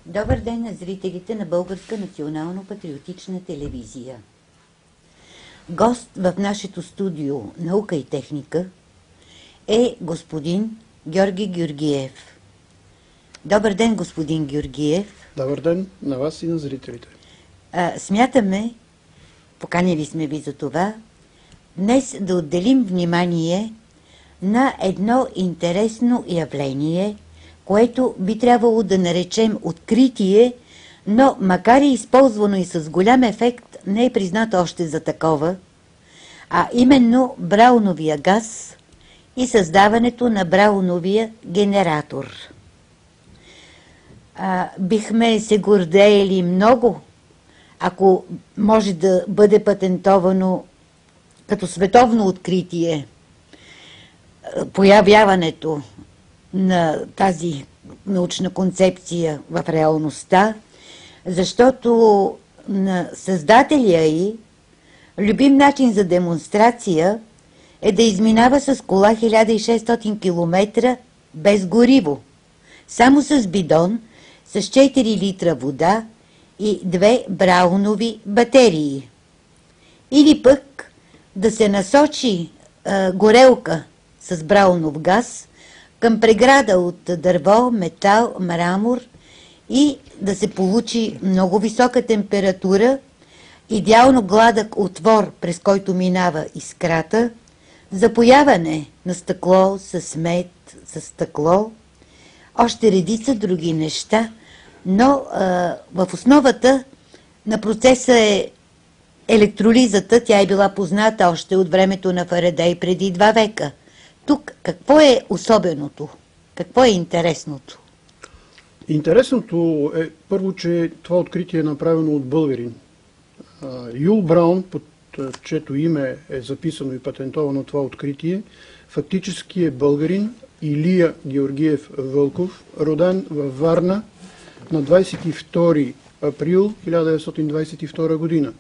Добър ден на зрителите на Българска национално-патриотична телевизия. Гост в нашето студио "Наука и техника" е господин Георги Георгиев. Добър ден, господин Георгиев. Добър ден на вас и на зрителите. Смятаме, поканили сме ви за това, днес да отделим внимание на едно интересно явление, което би трябвало да наречем откритие, но макар и използвано и с голям ефект, не е признато още за такова, а именно брауновия газ и създаването на брауновия генератор. Бихме се гордеели много, ако може да бъде патентовано като световно откритие появяването на тази научна концепция в реалността, защото на създателя й любим начин за демонстрация е да изминава с кола 1600 км без гориво, само с бидон, с 4 литра вода и 2 браунови батерии. Или пък да се насочи горелка с браунов газ към преграда от дърво, метал, мрамор и да се получи много висока температура, идеално гладък отвор, през който минава искрата, запояване на стъкло с мед, с стъкло, още редица други неща, но в основата на процеса е електролизата. Тя е била позната още от времето на Фарадей преди 2 века. Тук какво е особеното? Какво е интересното? Интересното е първо, че това откритие е направено от българин. Юл Браун, под чето име е записано и патентовано това откритие, фактически е българин Илия Георгиев Вълков, роден във Варна на 22 април 1922 година.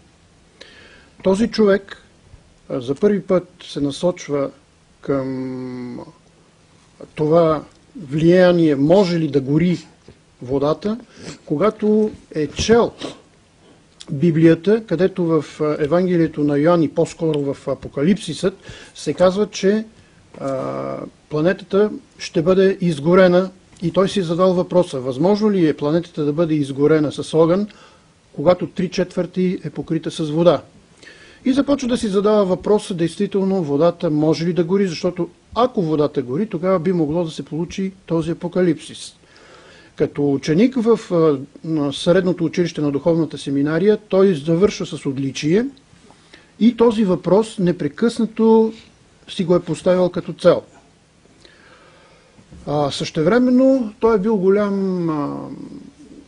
Този човек за първи път се насочва към това влияние, може ли да гори водата, когато е чел Библията, където в Евангелието на Йоан и по-скоро в Апокалипсисът се казва, че планетата ще бъде изгорена, и той си задал въпроса: възможно ли е планетата да бъде изгорена с огън, когато 3/4 е покрита с вода? И започва да си задава въпроса, действително водата може ли да гори, защото ако водата гори, тогава би могло да се получи този апокалипсис. Като ученик в средното училище на духовната семинария, той завършва с отличие и този въпрос непрекъснато си го е поставил като цел. Същевременно той е бил голям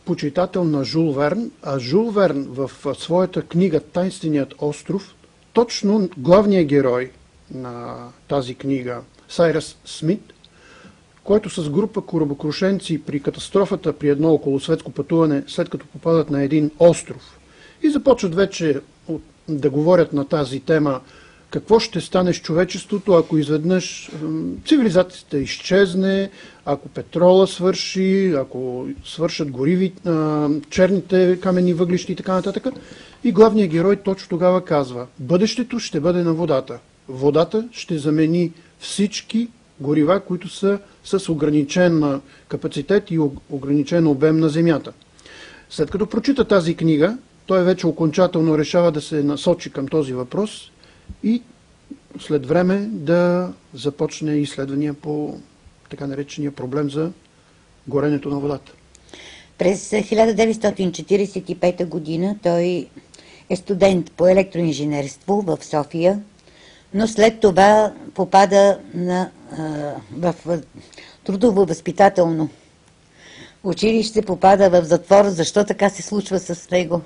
почитател на Жул Верн, а Жул Верн в своята книга "Тайнственият остров", точно главният герой на тази книга, Сайръс Смит, който с група корабокрушенци при катастрофата при едно околосветско пътуване, след като попадат на един остров и започват вече да говорят на тази тема, какво ще стане с човечеството, ако изведнъж цивилизацията изчезне, ако петрола свърши, ако свършат гориви, черните каменни въглища и така нататък. И главният герой точно тогава казва: бъдещето ще бъде на водата. Водата ще замени всички горива, които са с ограничен капацитет и ограничен обем на Земята. След като прочита тази книга, той вече окончателно решава да се насочи към този въпрос и след време да започне изследвания по така наречения проблем за горенето на водата. През 1945 година той е студент по електроинженерство в София, но след това попада в трудово-възпитателно училище, попада в затвор. Защо така се случва с него?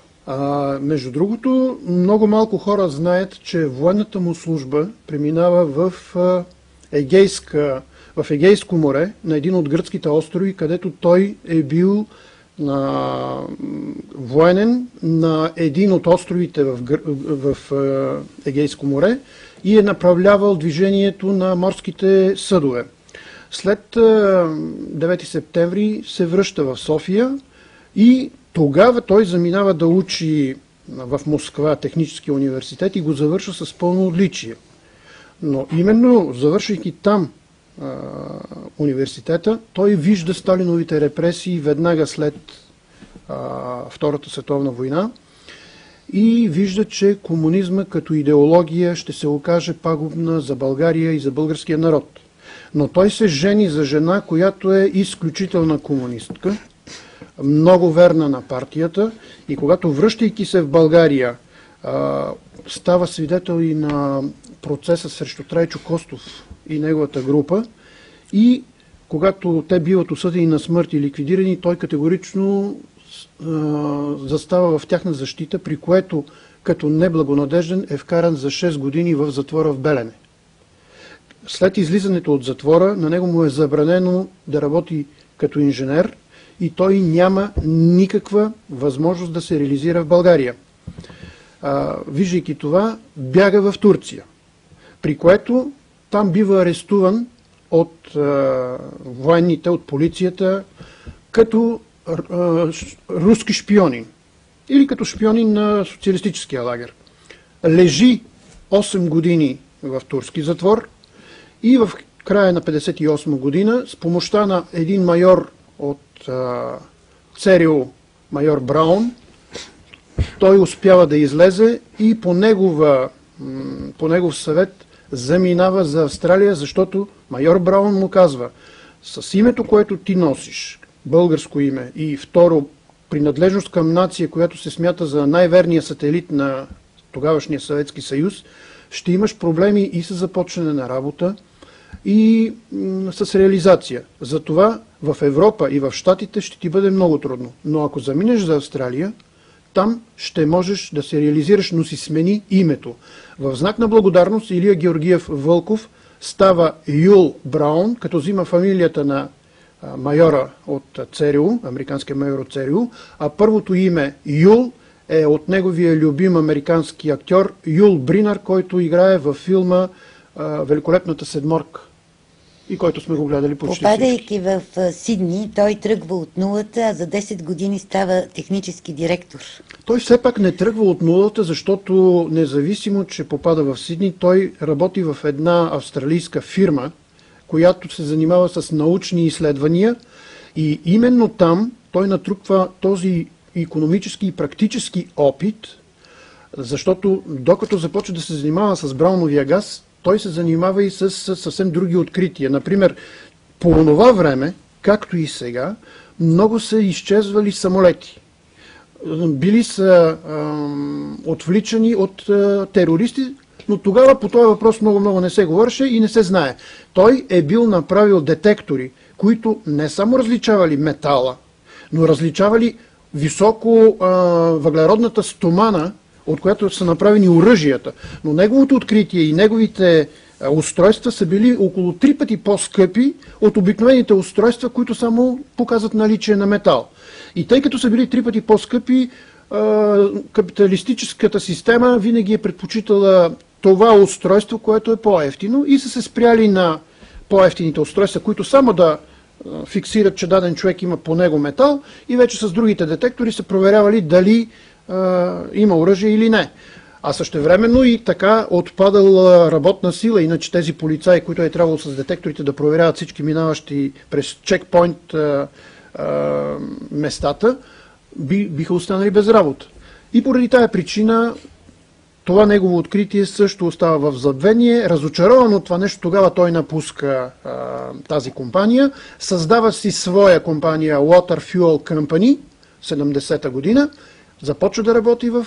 Между другото, много малко хора знаят, че военната му служба преминава в Егейско море, на един от гръцките острови, където той е бил военен на един от островите в Егейско море и е направлявал движението на морските съдове. След 9 септември се връща в София И тогава той заминава да учи в Москва техническия университет и го завършва с пълно отличие. Но именно завършвайки там университета, той вижда Сталиновите репресии веднага след Втората световна война и вижда, че комунизма като идеология ще се окаже пагубна за България и за българския народ. Но той се жени за жена, която е изключителна комунистка, много верна на партията, и когато, връщайки се в България, става свидетел и на процеса срещу Трайчо Костов и неговата група, и когато те биват осъдени на смърт и ликвидирани, той категорично застава в тяхна защита, при което като неблагонадежден е вкаран за 6 години в затвора в Белене. След излизането от затвора на него му е забранено да работи като инженер и той няма никаква възможност да се реализира в България. Виждайки това, бяга в Турция, при което там бива арестуван от военните, от полицията, като руски шпионин или като шпионин на социалистическия лагер. Лежи 8 години в турски затвор и в края на 1958 година с помощта на един майор от ЦРУ, майор Браун, той успява да излезе и по негов съвет заминава за Австралия, защото майор Браун му казва: с името, което ти носиш, българско име, и второ, принадлежност към нация, която се смята за най-верния сателит на тогавашния Съветски съюз, ще имаш проблеми и с започване на работа, и с реализация. Затова в Европа и в Щатите ще ти бъде много трудно. Но ако заминеш за Австралия, там ще можеш да се реализираш, но си смени името. В знак на благодарност Илия Георгиев Вълков става Юл Браун, като взима фамилията на майора от ЦРУ, американския майор от ЦРУ, а първото име Юл е от неговия любим американски актьор Юл Бринар, който играе във филма Великолепната седморка и който сме го гледали почти всички. Попадайки в Сидни, той тръгва от нулата, а за 10 години става технически директор. Той все пак не тръгва от нулата, защото независимо, че попада в Сидни, той работи в една австралийска фирма, която се занимава с научни изследвания, и именно там той натрупва този икономически и практически опит, защото докато започва да се занимава с брауновия газ, той се занимава и с съвсем други открития. Например, по това време, както и сега, много са изчезвали самолети. Били са отвличани от терористи, но тогава по този въпрос много не се говореше и не се знае. Той е бил направил детектори, които не само различавали метала, но различавали високо въглеродната стомана, от която са направени оръжията. Но неговото откритие и неговите устройства са били около 3 пъти по-скъпи от обикновените устройства, които само показват наличие на метал. И тъй като са били 3 пъти по-скъпи, капиталистическата система винаги е предпочитала това устройство, което е по-евтино, и са се спряли на по-евтините устройства, които само да фиксират, че даден човек има по него метал, и вече с другите детектори са проверявали дали има оръжие или не. А същевременно и така отпадала работна сила, иначе тези полицаи, които е трябвало с детекторите да проверяват всички минаващи през чекпоинт местата, биха останали без работа. И поради тая причина това негово откритие също остава в забвение. Разочарован от това нещо, тогава той напуска тази компания, създава си своя компания Water Fuel Company 70-та година, започва да работи в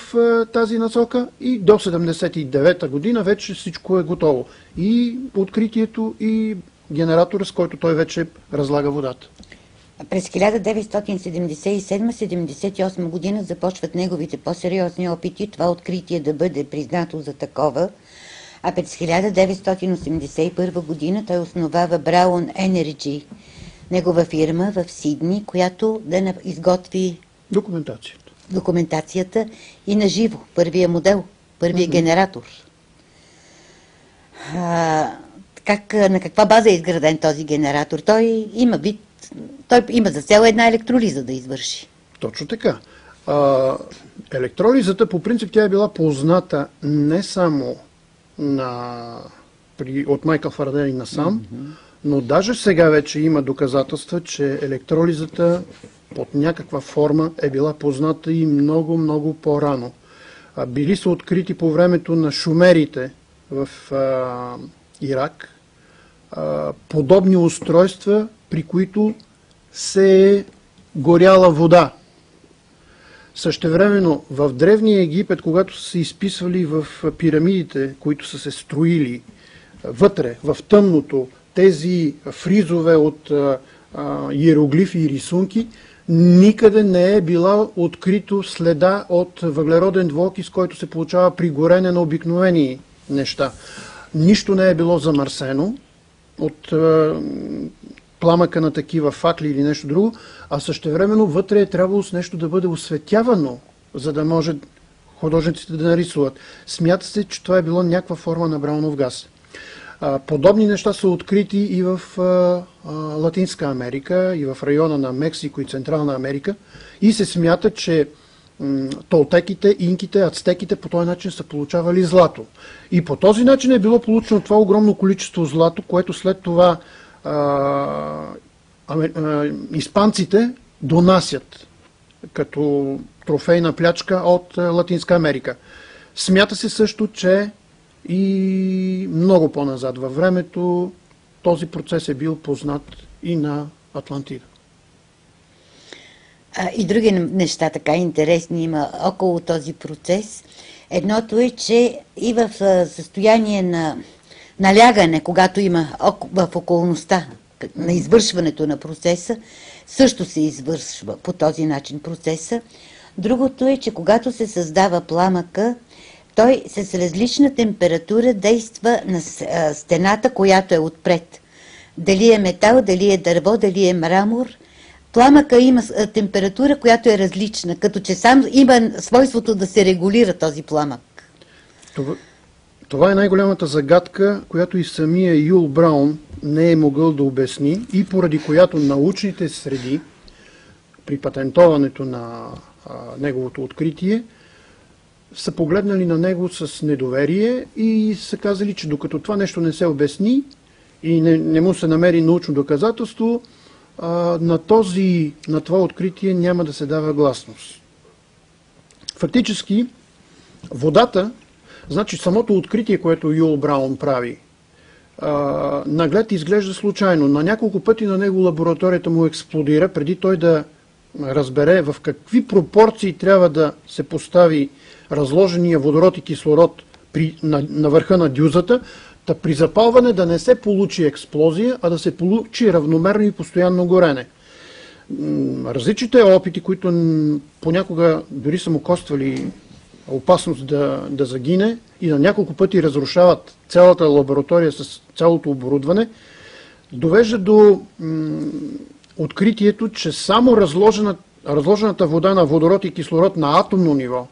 тази насока и до 79-та година вече всичко е готово. И откритието, и генератора, с който той вече разлага водата. През 1977-78 година започват неговите по-сериозни опити това откритие да бъде признато за такова, а през 1981 година той основава Brown Energy, негова фирма в Сидни, която да изготви документацията и на живо, първия модел, първия генератор. На каква база е изграден този генератор? Той има за цел една електролиза да извърши. Точно така. Електролизата, по принцип, тя е била позната не само от Майкъл Фарадей насам, но даже сега вече има доказателства, че електролизата под някаква форма е била позната и много, много по-рано. Били са открити по времето на шумерите в Ирак подобни устройства, при които се е горяла вода. Същевременно в Древния Египет, когато са се изписвали в пирамидите, които са се строили вътре, в тъмното, тези фризове от иероглифи и рисунки, никъде не е била открито следа от въглероден двуокис, който се получава при горене на обикновени неща. Нищо не е било замърсено от пламъка на такива факли или нещо друго, а същевременно вътре е трябвало с нещо да бъде осветявано, за да може художниците да нарисуват. Смята се, че това е било някаква форма на браунов газ. Подобни неща са открити и в Латинска Америка, и в района на Мексико и Централна Америка, и се смята, че толтеките, инките, ацтеките по този начин са получавали злато. И по този начин е било получено това огромно количество злато, което след това испанците донасят като трофейна плячка от Латинска Америка. Смята се също, че и много по-назад във времето този процес е бил познат и на Атлантида. И други неща така интересни има около този процес. Едното е, че и в състояние на налягане, когато има в околността на извършването на процеса, също се извършва по този начин процеса. Другото е, че когато се създава пламъка, той с различна температура действа на стената, която е отпред. Дали е метал, дали е дърво, дали е мрамор. Пламъка има температура, която е различна, като че сам има свойството да се регулира този пламък. Това е най-голямата загадка, която и самия Юл Браун не е могъл да обясни и поради която научните среди при патентоването на неговото откритие са погледнали на него с недоверие и са казали, че докато това нещо не се обясни и не му се намери научно доказателство, на това откритие няма да се дава гласност. Фактически, водата, значи самото откритие, което Юл Браун прави, наглед изглежда случайно. На няколко пъти на него лабораторията му експлодира, преди той да разбере в какви пропорции трябва да се постави разложения водород и кислород на върха на дюзата, при запалване да не се получи експлозия, а да се получи равномерно и постоянно горене. Различните опити, които понякога дори са му коствали опасност да загине и на няколко пъти разрушават цялата лаборатория с цялото оборудване, довежда до откритието, че само разложената вода на водород и кислород на атомно ниво,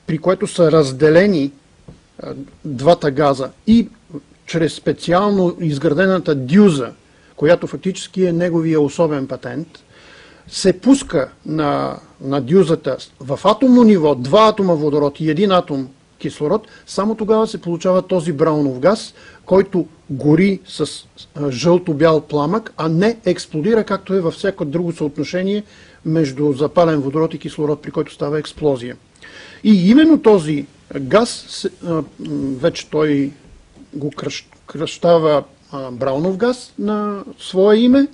при което са разделени двата газа и чрез специално изградената дюза, която фактически е неговия особен патент, се пуска на дюзата в атомно ниво 2 атома водород и 1 атом кислород, само тогава се получава този браунов газ, който гори с жълто-бял пламък, а не експлодира, както е във всяко друго съотношение между запален водород и кислород, при който става експлозия. И именно този газ, вече той го кръщава браунов газ на свое име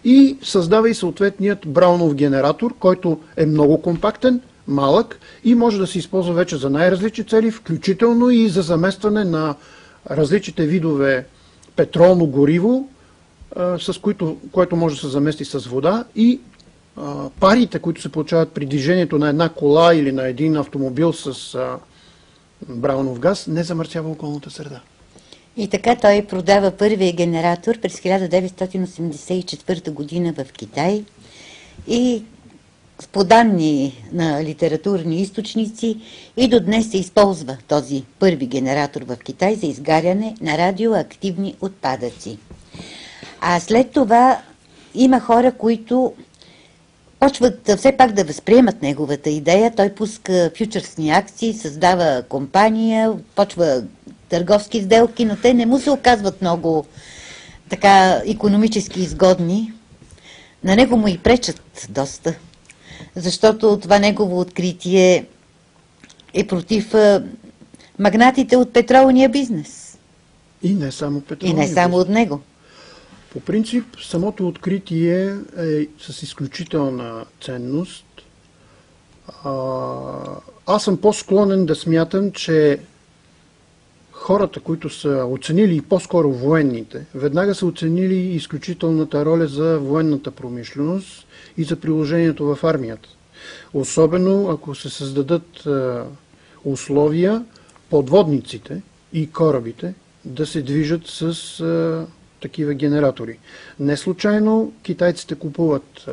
и създава и съответният браунов генератор, който е много компактен, малък и може да се използва вече за най-различни цели, включително и за заместване на различните видове петролно гориво, което може да се замести с вода и парите, които се получават при движението на една кола или на един автомобил с браунов газ, не замърсява околната среда. И така той продава първия генератор през 1984 година в Китай и по данни на литературни източници и до днес се използва този първи генератор в Китай за изгаряне на радиоактивни отпадъци. А след това има хора, които почват все пак да възприемат неговата идея. Той пуска фьючерсни акции, създава компания, почва търговски сделки, но те не му се оказват много така икономически изгодни. На него му и пречат доста, защото това негово откритие е против магнатите от петролния бизнес. И не само петролния И не само бизнес. от него. По принцип, самото откритие е с изключителна ценност. Аз съм по-склонен да смятам, че хората, които са оценили, и по-скоро военните, веднага са оценили изключителната роля за военната промишленост и за приложението в армията. Особено ако се създадат условия подводниците и корабите да се движат с такива генератори. Не случайно китайците купуват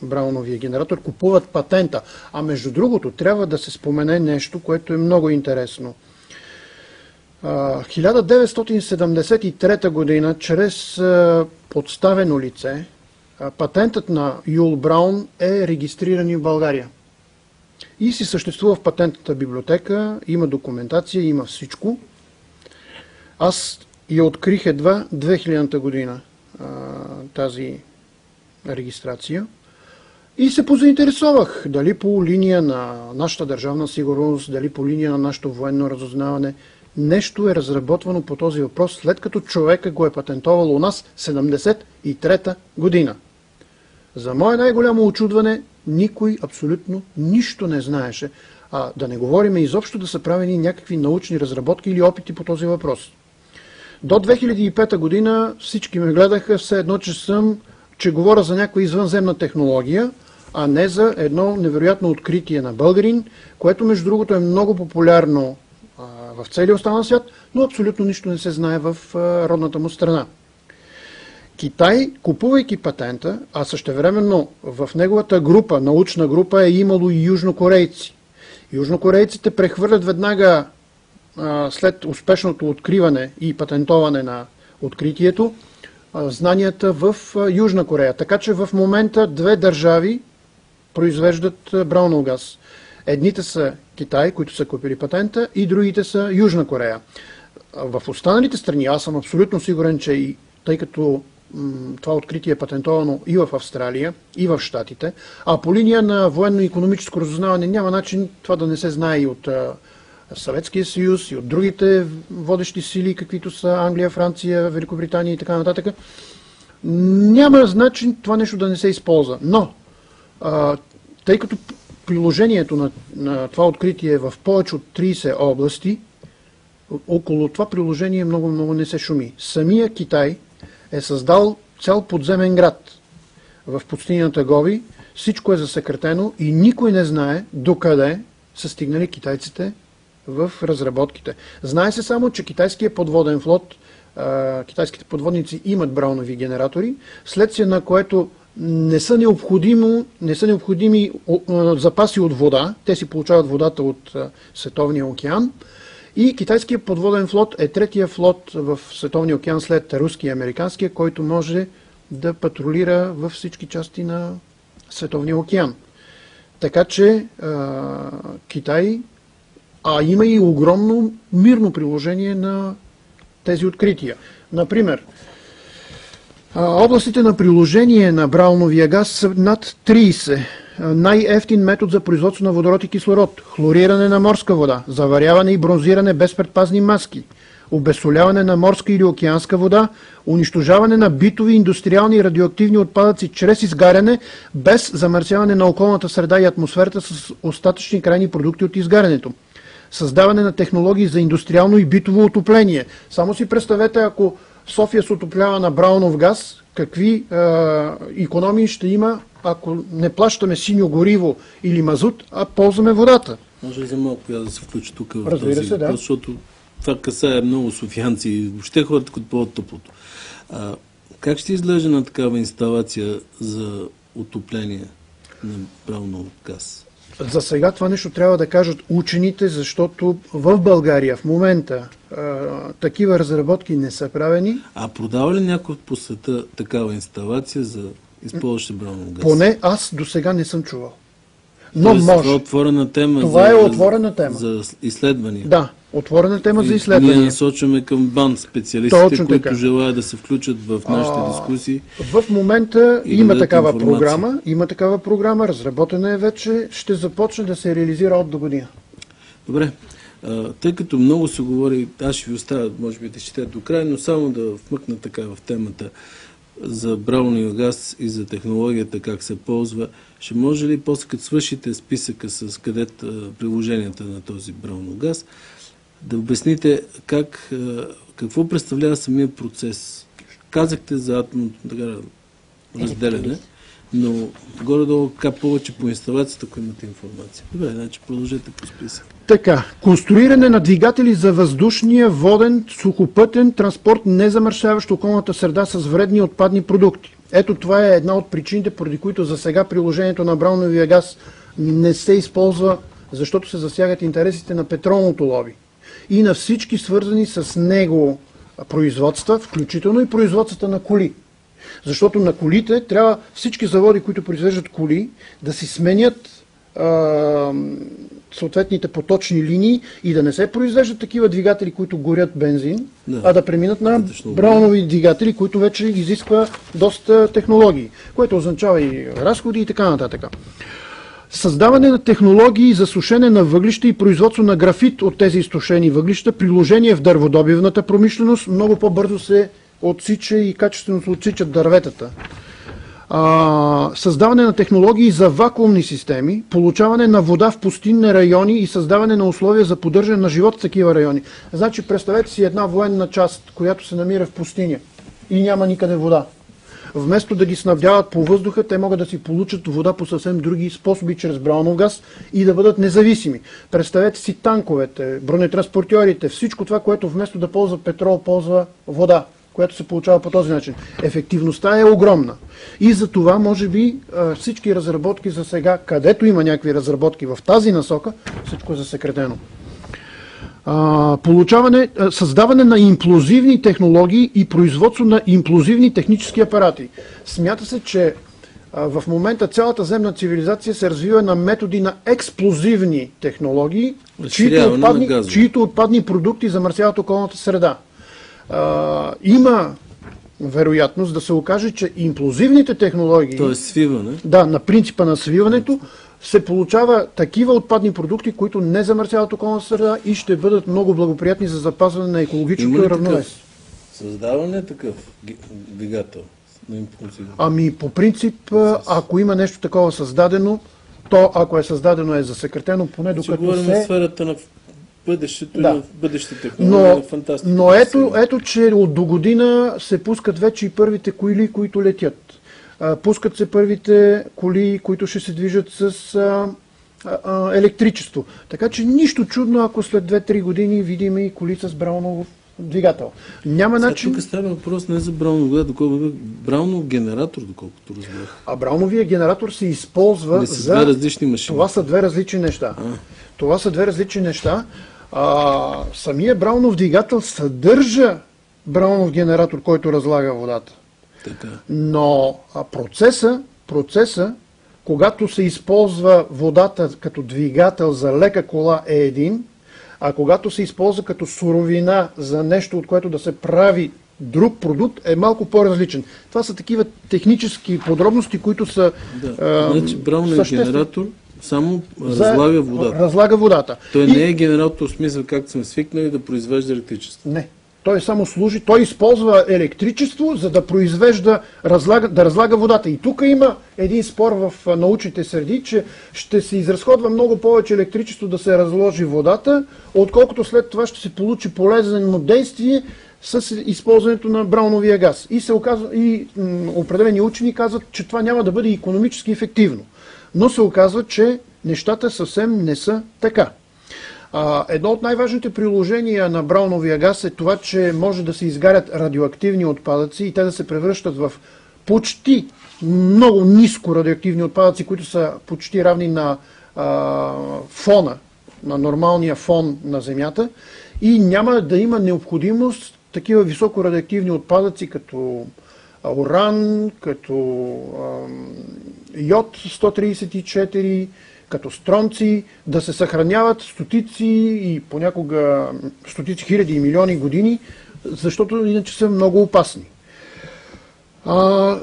Брауновия генератор, купуват патента. А между другото, трябва да се спомене нещо, което е много интересно. 1973 година, чрез подставено лице, патентът на Юл Браун е регистриран в България. И си съществува в патентната библиотека, има документация, има всичко. Аз я открих едва 2000 година тази регистрация и се позаинтересовах дали по линия на нашата държавна сигурност, дали по линия на нашето военно разузнаване нещо е разработвано по този въпрос, след като човека го е патентовал у нас 73-та година. За мое най-голямо очудване, никой абсолютно нищо не знаеше. Да не говорим изобщо да са правени някакви научни разработки или опити по този въпрос. До 2005 година всички ме гледаха все едно, че говоря за някаква извънземна технология, а не за едно невероятно откритие на българин, което между другото е много популярно в целия останал свят, но абсолютно нищо не се знае в родната му страна. Китай, купувайки патента, а същевременно в неговата група, научна група, е имало и южнокорейци. Южнокорейците прехвърлят веднага след успешното откриване и патентоване на откритието знанията в Южна Корея. Така че в момента две държави произвеждат Браунов газ. Едните са Китай, които са купили патента, и другите са Южна Корея. В останалите страни, аз съм абсолютно сигурен, че и тъй като това откритие е патентовано и в Австралия, и в Щатите, а по линия на военно-икономическо разузнаване няма начин това да не се знае и от Съветския съюз, и от другите водещи сили, каквито са Англия, Франция, Великобритания и така нататък. Няма начин това нещо да не се използва. Но, тъй като приложението на това откритие е в повече от 30 области, около това приложение много не се шуми. Самия Китай е създал цял подземен град в пустинята Гоби. Всичко е засекретено и никой не знае докъде са стигнали китайците в разработките. Знае се само, че китайският подводен флот, китайските подводници имат браунови генератори, следствие на което не са необходими запаси от вода. Те си получават водата от Световния океан. И китайският подводен флот е третия флот в Световния океан след руския и американския, който може да патрулира във всички части на Световния океан. Така че Китай, има и огромно мирно приложение на тези открития. Например, областите на приложение на брауновия газ са над 30. Най-евтин метод за производство на водород и кислород, хлориране на морска вода, заваряване и бронзиране без предпазни маски, обезсоляване на морска или океанска вода, унищожаване на битови, индустриални и радиоактивни отпадъци чрез изгаряне, без замърсяване на околната среда и атмосферата с остатъчни крайни продукти от изгарянето. Създаване на технологии за индустриално и битово отопление. Само си представете, ако София се отоплява на браунов газ, какви икономии ще има, ако не плащаме синьо гориво или мазут, а ползваме водата. Може ли за малко да се включи тук в Разбира този се, да. въпрос, защото това касае много софиянци и въобще хората купуват топлото. Как ще изглежда на такава инсталация за отопление на браунов газ? За сега това нещо трябва да кажат учените, защото в България в момента такива разработки не са правени. А продава ли някой по света такава инсталация за използващи браунов газ? Поне аз до сега не съм чувал. Но Тоест, може. Това е отворена тема, Това е отворена тема. за изследвания. Да, отворена тема за Ние изследвания. насочваме към БАН специалистите, Точно които така. желаят да се включат в нашите дискусии. В момента И има дадат такава информация. програма, разработена е вече, ще започне да се реализира от до година. Добре, тъй като много се говори, аз ще ви оставя, може би да четете до край, но само да вмъкна така в темата за брауния газ и за технологията, как се ползва. Ще може ли после, като свършите списъка с приложенията на този браунов газ, да обясните какво представлява самия процес? Казахте за атомното разделяне, но горе-долу повече по инсталацията, ако имате информация. Добре, значи продължете по списък. Така, конструиране на двигатели за въздушния, воден, сухопътен транспорт, не замърсяващ околната среда с вредни отпадни продукти. Ето това е една от причините, поради които за сега приложението на брауновия газ не се използва, защото се засягат интересите на петролното лоби и на всички свързани с него производства, включително и производствата на коли. Защото на колите трябва всички заводи, които произвеждат коли, да си сменят съответните поточни линии и да не се произвеждат такива двигатели, които горят бензин, а да преминат на браунови двигатели, които вече изисква доста технологии, което означава и разходи и така нататък. Създаване на технологии за сушене на въглища и производство на графит от тези изсушени въглища, приложение в дърводобивната промишленост, много по-бързо се отсича и качествено се отсичат дърветата. Създаване на технологии за вакуумни системи, получаване на вода в пустинни райони и създаване на условия за поддържане на живот в такива райони. Значи, представете си една военна част, която се намира в пустиня и няма никъде вода. Вместо да ги снабдяват по въздуха, те могат да си получат вода по съвсем други способи, чрез браунов газ и да бъдат независими. Представете си танковете, бронетранспортьорите, всичко това, което вместо да ползва петрол, ползва вода, което се получава по този начин. Ефективността е огромна. И за това, може би, всички разработки за сега, където има някакви разработки в тази насока, всичко е засекретено. Създаване на имплозивни технологии и производство на имплозивни технически апарати. Смята се, че в момента цялата земна цивилизация се развива на методи на експлозивни технологии, чието отпадни продукти замърсяват околната среда. Има вероятност да се окаже, че имплозивните технологии, т.е. свиване, на принципа на свиването, се получава такива отпадни продукти, които не замърсяват околната среда и ще бъдат много благоприятни за запазване на екологичното равновесие. Създаване такъв двигател на импулсивно? По принцип, ако има нещо такова създадено, то ако е създадено е засекретено, поне докато говорим в сферата на бъдещето и на бъдещите технологии, фантастика. Но ето, че от до година се пускат вече и първите коли, които летят. Пускат се първите коли, които ще се движат с електричество. Така че нищо чудно, ако след 2-3 години видим и коли с браунов двигател. Няма начин... Тук става въпрос не за браунов, браунов генератор, доколкото разбрах. Брауновия генератор се използва за... две различни машини. Това са две различни неща. Това са две различни неща. Самия браунов двигател съдържа браунов генератор, който разлага водата. Така. Но процеса, когато се използва водата като двигател за лека кола е един, а когато се използва като суровина за нещо, от което да се прави друг продукт, е малко по-различен. Това са такива технически подробности, които са значи браунов генератор само разлага водата. Разлага водата. Той не е генератор в смисъл, както сме свикнали, да произвежда електричество. Не. Той само служи, той използва електричество, за да произвежда, да разлага водата. И тук има един спор в научните среди, че ще се изразходва много повече електричество да се разложи водата, отколкото след това ще се получи полезно действие с използването на брауновия газ. И определени учени казват, че това няма да бъде икономически ефективно. Но се оказва, че нещата съвсем не са така. Едно от най-важните приложения на брауновия газ е това, че може да се изгарят радиоактивни отпадъци и те да се превръщат в почти много ниско радиоактивни отпадъци, които са почти равни на фона, на нормалния фон на Земята, и няма да има необходимост такива високо радиоактивни отпадъци, като уран, като йод 134, като стронци, да се съхраняват стотици и понякога стотици хиляди и милиони години, защото иначе са много опасни.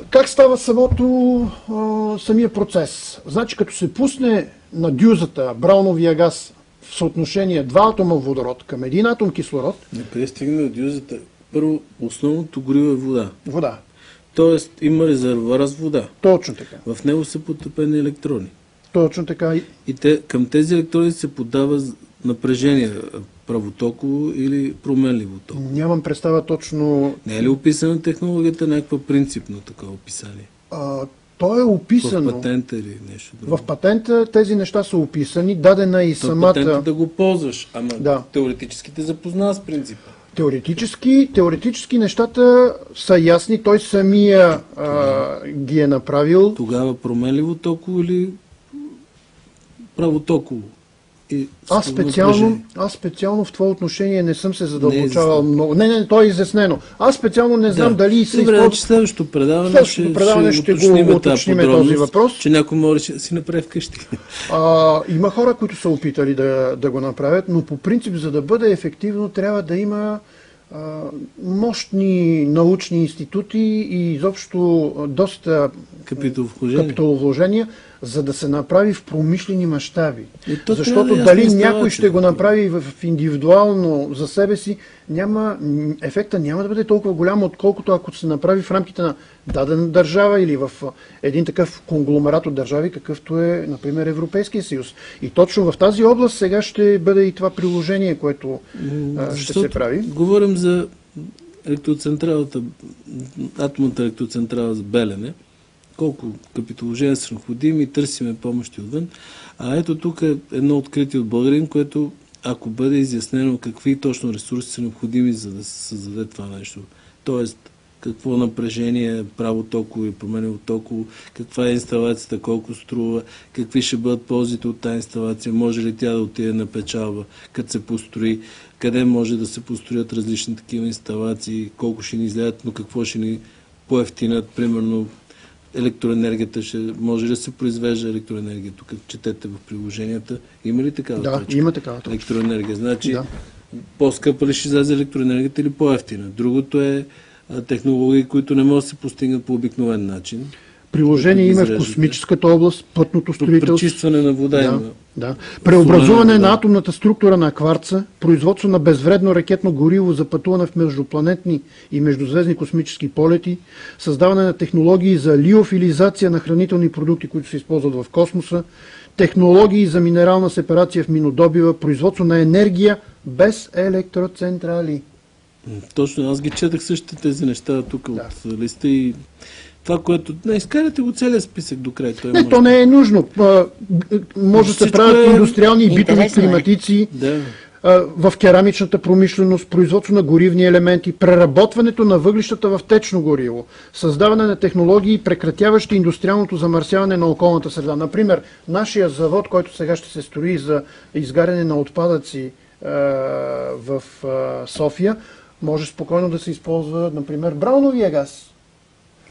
Как става самия процес? Значи, като се пусне на дюзата брауновия газ в съотношение 2 атома водород към 1 атом кислород... Не пристигне до дюзата. Първо, основното гориво е вода. Вода. Тоест, има резервуар с вода. Точно така. В него са потопени електрони. Точно така. И към тези електрони се подава напрежение, правотоково или променливо токово. Нямам представа точно... Не е ли описана технологията някаква принципно такова описание? То е описано. В патента или нещо друго? В патента тези неща са описани, дадена и самата... патента да го ползваш, ама да. Теоретически те запознава с принципа. Теоретически нещата са ясни, той самия ги е направил. Тогава променливо токово или правотоково? Аз специално в това отношение не съм се задълбочавал много. Не, то е изяснено. Аз специално не знам дали се използва... Добре, следващото предаване ще го уточним този въпрос. Че някой може да си направи вкъщи. Има хора, които са опитали да го направят, но по принцип, за да бъде ефективно, трябва да има мощни научни институти и изобщо доста капиталовложения, за да се направи в промишлени мащаби. Защото дали някой ще го направи в индивидуално за себе си, ефекта няма да бъде толкова голям, отколкото ако се направи в рамките на дадена държава или в един такъв конгломерат от държави, какъвто е, например, Европейския съюз. И точно в тази област сега ще бъде и това приложение, което ще се прави. Говорим за електроцентралата, атомната електроцентрала за Белене. Колко капиталовложения са необходими, търсиме помощи отвън. А ето тук е едно откритие от българин, което ако бъде изяснено какви точно ресурси са необходими, за да се създаде това нещо. Тоест, какво напрежение, право токово и променливо токово, каква е инсталацията, колко струва, какви ще бъдат ползите от тази инсталация, може ли тя да отиде на печалба, като се построи, къде може да се построят различни такива инсталации, колко ще ни излядат, но какво ще ни поевтинат, примерно електроенергията, може ли да се произвежда електроенергия? Тук четете в приложенията. Има ли такава точка? Да, има такава точка. Електроенергия. Значи, по-скъпа ли ще излезе електроенергията или по-ефтина? Другото е технологии, които не могат да се постигнат по обикновен начин. Приложение има в космическата област, пътното строителство. Пречистване на вода има. Да. Преобразуване на атомната структура на кварца, производство на безвредно ракетно гориво за пътуване в междупланетни и междузвездни космически полети, създаване на технологии за лиофилизация на хранителни продукти, които се използват в космоса, технологии за минерална сепарация в минодобива, производство на енергия без електроцентрали. Точно, аз ги четах същите тези неща тук от листа и това, което... Не, изкарате го целият списък до край. То не е нужно. Може да се правят индустриални и битови климатици в керамичната промишленост, производство на горивни елементи, преработването на въглищата в течно гориво, създаване на технологии, прекратяващи индустриалното замърсяване на околната среда. Например, нашия завод, който сега ще се строи за изгаряне на отпадъци в София, може спокойно да се използва, например, брауновия газ.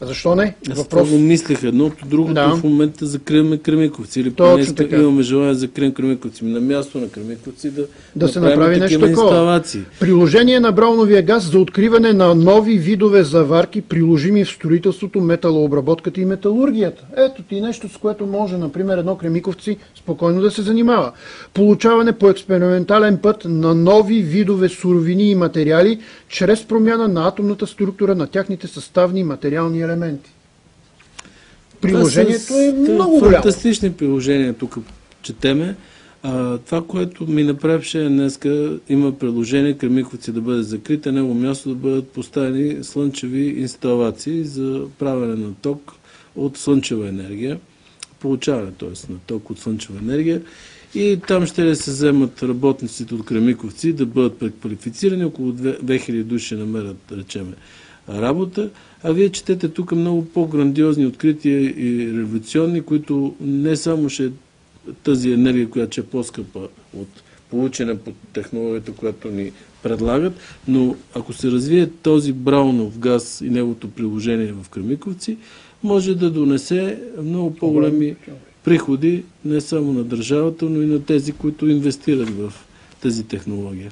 Защо не? Въпрос... го мислех едното, другото в момента закриваме Кремиковци. Или поне имаме желание да закрием Кремиковци. На място на Кремиковци да се направи нещо такова. Приложение на брауновия газ за откриване на нови видове заварки, приложими в строителството, металообработката и металургията. Ето ти нещо, с което може, например, едно Кремиковци спокойно да се занимава. Получаване по експериментален път на нови видове суровини и материали, чрез промяна на атомната структура на тяхните съставни материални елементи. Приложението е много голямо. Фантастични приложения тук четеме. Това, което ми направише днеска, има предложение Кремиковци да бъде закрита, него място да бъдат поставени слънчеви инсталации за правене на ток от слънчева енергия, получаване, т.е. на ток от слънчева енергия. И там ще се вземат работниците от Кремиковци да бъдат преквалифицирани, около 2000 души намерят, да речеме, работа, а вие четете тук много по-грандиозни открития и революционни, които не само ще тази енергия, която е по-скъпа от получена по технологията, която ни предлагат, но ако се развие този Браунов газ и неговото приложение в Кремиковци, може да донесе много по-големи приходи не само на държавата, но и на тези, които инвестират в тази технология.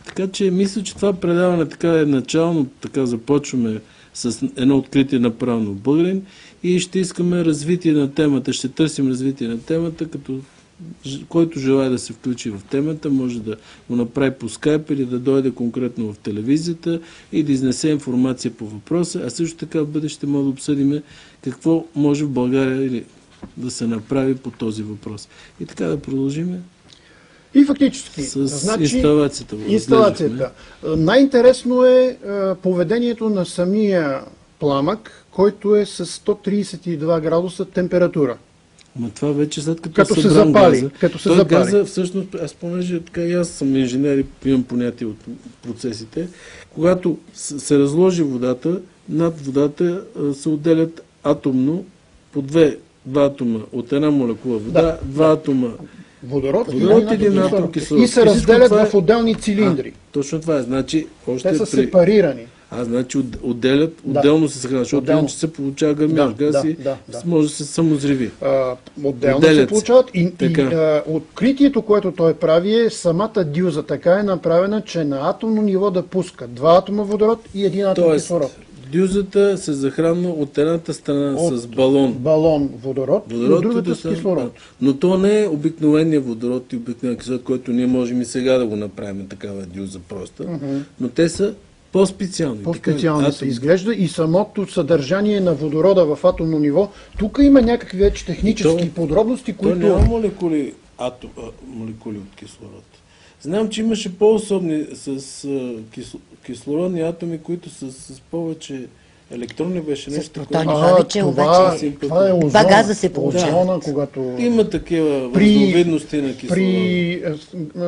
Така че мисля, че това предаване така е начално, така започваме с едно откритие направено в Бъглин и ще искаме развитие на темата, ще търсим развитие на темата, като който желая да се включи в темата, може да го направи по скайп или да дойде конкретно в телевизията и да изнесе информация по въпроса, а също така в бъдеще може да обсъдим какво може в България или да се направи по този въпрос. И така да продължим. И фактически, с инсталацията. Инсталацията. Най-интересно е поведението на самия пламък, който е с 132 градуса температура. Но това вече след като се запали. Като се запали. Газа, всъщност, аз понеже така и аз съм инженер и имам понятие от процесите, когато се разложи водата, над водата се отделят атомно по два атома от една молекула вода, два атома водород и един атом кислород. И се разделят в отделни цилиндри. Точно това е. Значи, още те са сепарирани. Значи отделят, отделно се съхраняват, защото иначе се получава гърмящ газ и може да се самозриви. Отделно се получават и откритието, което той прави е самата дюза така е направена, че на атомно ниво да пуска два атома водород и един атом кислород. Дюзата се захранва от едната страна с балон. Балон водород и от другата с кислород. Но то не е обикновения водород и обикновен кислород, който ние можем и сега да го направим такава дюза проста, но те са по-специални. По-специални се изглежда и самото съдържание на водорода в атомно ниво. Тук има някакви вече технически подробности, които... То няма молекули от кислород. Знам, че имаше по-особни с кислородни атоми, които са с повече електрони, беше нещо. С протони повече, обаче. Това е озона. Газа се получава. Озона, когато... Има такива разновидности на кислород. При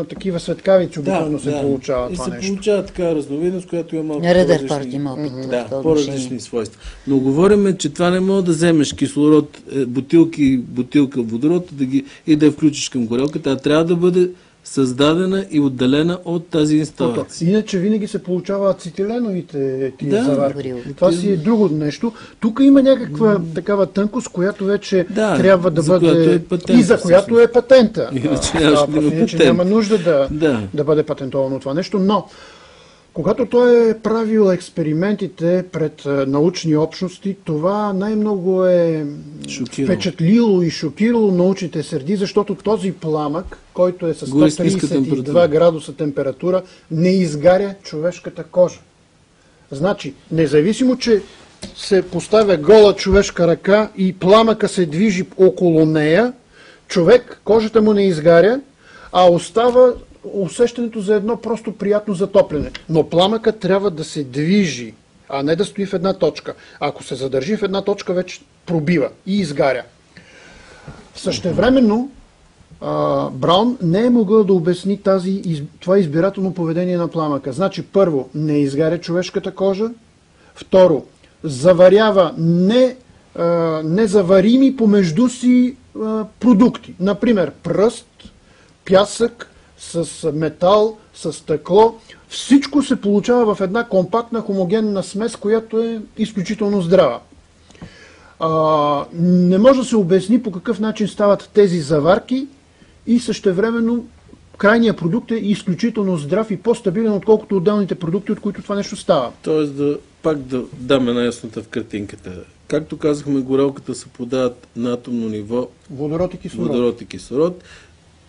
такива светкавици обикновено се получава това нещо. И се получава така разновидност, която има малко Ръдърфорд има опит. по-различни свойства. Но говорим, че това не може да вземеш кислород, бутилка водород и да я включиш към горелката, а трябва да бъде създадена и отделена от тази инсталация. Иначе винаги се получава ацетиленовите тия заварки. Това си е друго нещо. Тук има някаква такава тънкост, която вече трябва да бъде... И за която е патента. Иначе няма нужда да бъде патентовано това нещо, но когато той е правил експериментите пред научни общности, това най-много е впечатлило и шокирало научните среди, защото този пламък, който е с 132 градуса температура, не изгаря човешката кожа. Значи, независимо, че се поставя гола човешка ръка и пламъка се движи около нея, кожата му не изгаря, а остава усещането за едно просто приятно затопляне. Но пламъкът трябва да се движи, а не да стои в една точка. Ако се задържи в една точка, вече пробива и изгаря. Същевременно Браун не е могъл да обясни това избирателно поведение на пламъка. Значи, първо, не изгаря човешката кожа. Второ, заварява незаварими помежду си продукти. Например, пръст, пясък, с метал, с стъкло. Всичко се получава в една компактна, хомогенна смес, която е изключително здрава. Не може да се обясни по какъв начин стават тези заварки и същевременно крайният продукт е изключително здрав и по-стабилен, отколкото отделните продукти, от които това нещо става. Тоест, пак да даме една яснота в картинката. Както казахме, горелката се подават на атомно ниво водород и кислород.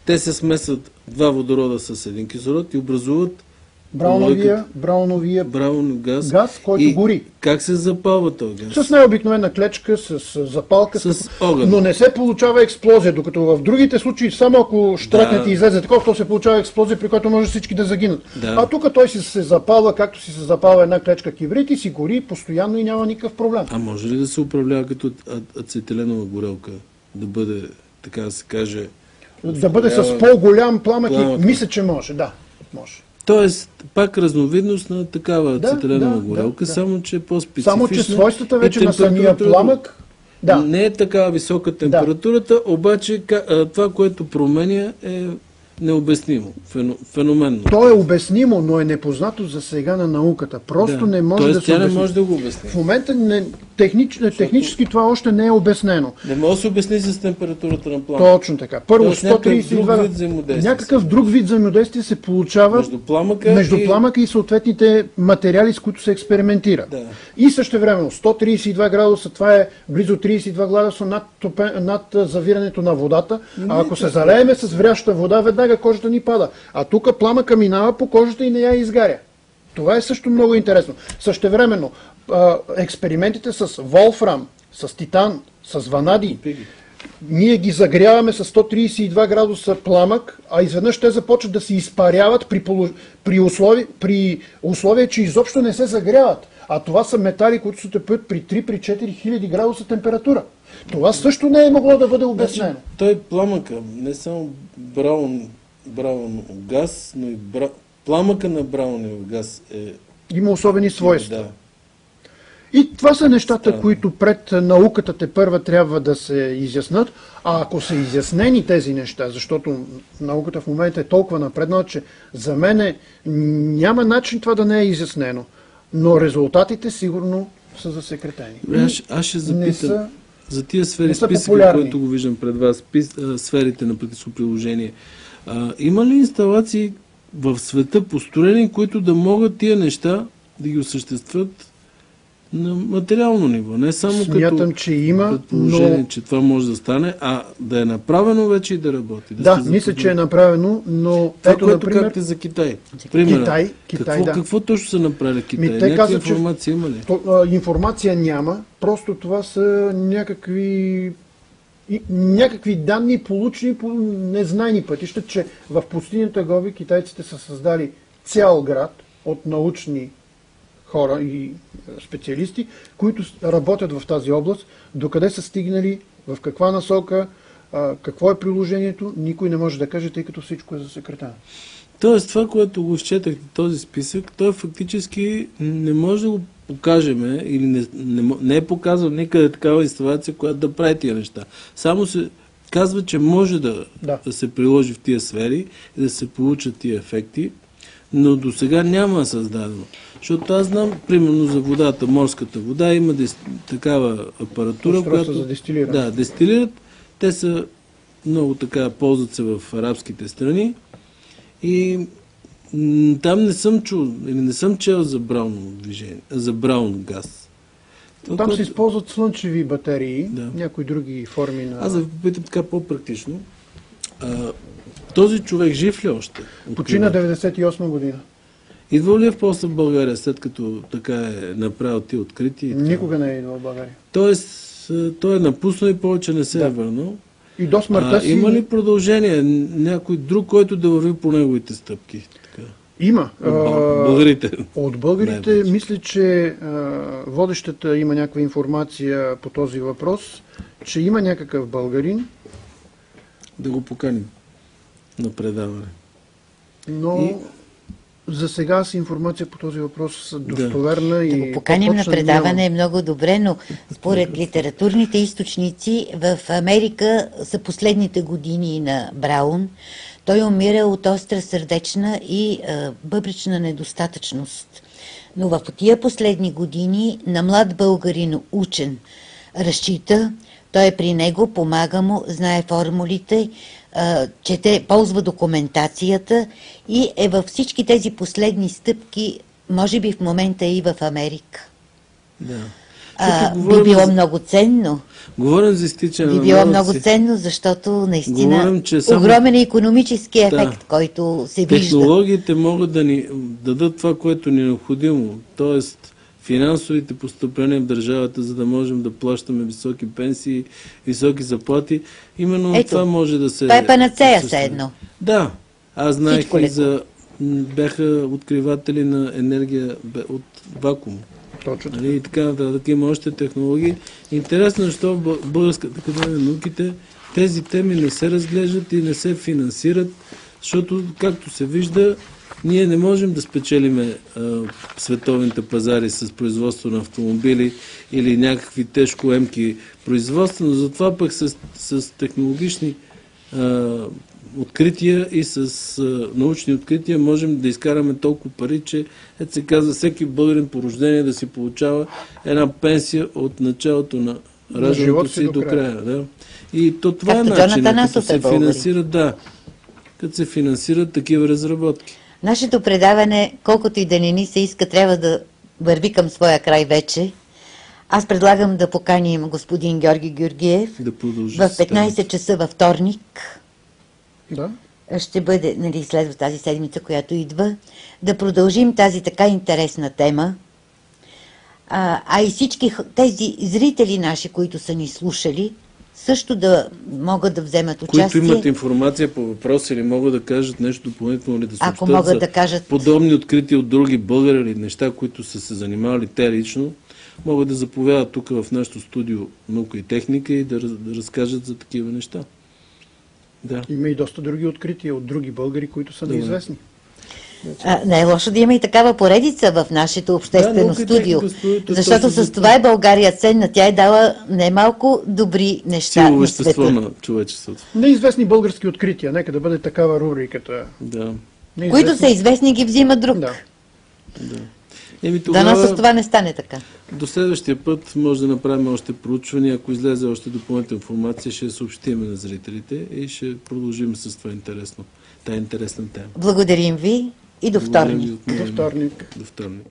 Те се смесват два водорода с един кислород и образуват брауновия газ, който гори. Как се запалва този газ? С най-обикновена клечка, с запалка, с огън. Но не се получава експлозия, докато в другите случаи, само ако щракнете и излезе такова, то се получава експлозия, при която може всички да загинат. А тук той се запалва, както си се запалва една клечка кибрид и си гори постоянно и няма никакъв проблем. А може ли да се управлява като ацетиленова горелка? Да бъде, така да се каже... Да бъде с по-голям пламък и мисля, че може. Да, може. Тоест, пак разновидност на такава ацетиленова горелка, само че е по-специфична. Само че свойствата вече на самия пламък... Не е такава висока температурата, обаче това, което променя е необяснимо, феноменно. То е обяснимо, но е непознато за сега на науката. Просто не може да се тя не обясни. може да го обясни. В момента технически това още не е обяснено. Не може да се обясни с температурата на пламъка. Точно така. Първо, 132 някакъв друг вид взаимодействие се получава между пламъка и съответните материали, с които се експериментира. Да. И същевременно 132 градуса, това е близо 32 градуса над завирането на водата. А ако се залееме с вряща вода, веднага кожата ни пада. А тук пламъка минава по кожата и не я изгаря. Това е също много интересно. Същевременно, експериментите с волфрам, с титан, с ванадий, ние ги загряваме с 132 градуса пламък, а изведнъж те започват да се изпаряват при условие, че изобщо не се загряват. А това са метали, които се тъпят при 3-4 хиляди градуса температура. Това също не е могло да бъде обяснено. Значи, той пламъка, не само браун газ, но и пламъка на брауниев газ има особени свойства. Да. И това са нещата, които пред науката тепърва трябва да се изяснат. А ако са изяснени тези неща, защото науката в момента е толкова напреднала, че за мен няма начин това да не е изяснено. Но резултатите сигурно са засекретени. Аз ще запитам за тия сфери, списъка, който го виждам пред вас, сферите на практическо приложение. Има ли инсталации в света построени, които да могат тия неща да ги осъществят на материално ниво? Не само Смятам, че има, предположение, че това може да стане, а да е направено вече и да работи. Да, мисля, че е направено, но това, което казахте за Китай. Китай, какво точно са направили Китай? Някаква информация има ли? Информация няма, просто това са някакви данни, получени по незнайни пътища, че в пустинята Гоби китайците са създали цял град от научни хора и специалисти, които работят в тази област. Докъде са стигнали, в каква насока, какво е приложението, никой не може да каже, тъй като всичко е засекретено. Тоест това, което го изчетахте, този списък, той фактически не може да го покажем или не е показал никъде такава инсталация, която да прави тия неща. Само се казва, че може да се приложи в тия сфери и да се получат тия ефекти, но до сега няма създадено. Защото аз знам, примерно за водата, морската вода, има такава апаратура, която за дестилиране. Да, дестилират. Те са много така, ползват се в арабските страни и там не съм чул или не съм чел за брауно движение, за браун газ. Там се използват слънчеви батерии, някои други форми на... Аз да ви попитам така по-практично. Този човек жив ли още? Почина 98 година. Идва ли е после в България, след като така е направил ти открити? Никога не е идвал в България. Тоест, той е напуснал и повече не се е върнал. И до смъртта си... Има ли продължение? Някой друг, който да върви по неговите стъпки? Така. Има. Българите. От българите мисля, че водещата има някаква информация по този въпрос, че има някакъв българин. Да го поканим на предаване. Но за сега с информация по този въпрос са достоверна. Да го поканим на предаване е много добре, но според литературните източници в Америка са последните години на Браун. Той умира от остра сърдечна и бъбречна недостатъчност. Но в тия последни години на млад българин учен разчита, той е при него, помага му, знае формулите, чете, ползва документацията и е във всички тези последни стъпки, може би в момента и в Америка. Да. Би било много ценно. Говорим за изтичане би било много ценно, защото наистина говорим, огромен икономически ефект, който се вижда. Технологиите могат да ни дадат това, което ни е необходимо. Тоест финансовите постъпления в държавата, за да можем да плащаме високи пенсии, високи заплати. Именно това може да се... Това е панацея все едно. Да. Аз знаех и бяха откриватели на енергия от вакуум. Точно. И така нататък има още технологии. Интересно, защо в Българската академия на науките тези теми не се разглеждат и не се финансират, защото, както се вижда, ние не можем да спечелиме световните пазари с производство на автомобили или някакви тежкоемки производства, но затова пък с технологични открития и с научни открития можем да изкараме толкова пари, че ето се казва, всеки българин по рождение да си получава една пенсия от началото на раждането си до края. Да. И това Както е начинът, Джонатан като се финансират, като се финансират такива разработки. Нашето предаване, колкото и да не ни се иска, трябва да върви към своя край вече. Аз предлагам да поканим господин Георги Георгиев Да продължи в 15 часа във вторник. Да. Ще бъде, нали, следва тази седмица, която идва, да продължим тази така интересна тема. А и всички тези зрители наши, които са ни слушали, също да могат да вземат участие. Които имат информация по въпроса или могат да кажат нещо допълнително или да Ако съобщат могат да кажат подобни открития от други българи или неща, които са се занимавали те лично, могат да заповядат тук в нашото студио Наука и техника и да разкажат за такива неща. Да. Има и доста други открития от други българи, които са неизвестни. Не е лошо да има и такава поредица в нашето обществено Наука и студио, техника студиото, защото точно с за това е България ценна. Тя е дала немалко добри неща Силово на вещество света, на човечеството. Неизвестни български открития. Нека да бъде такава рубриката. Да. които са известни, ги взима друг. Да. Еми, Дано с това не стане така. До следващия път може да направим още проучвания. Ако излезе още допълнителна информация, ще съобщим на зрителите и ще продължим с това интересно. Тая интересна тема. Благодарим ви и до Благодарим вторник. ви отново. До вторник. До вторник.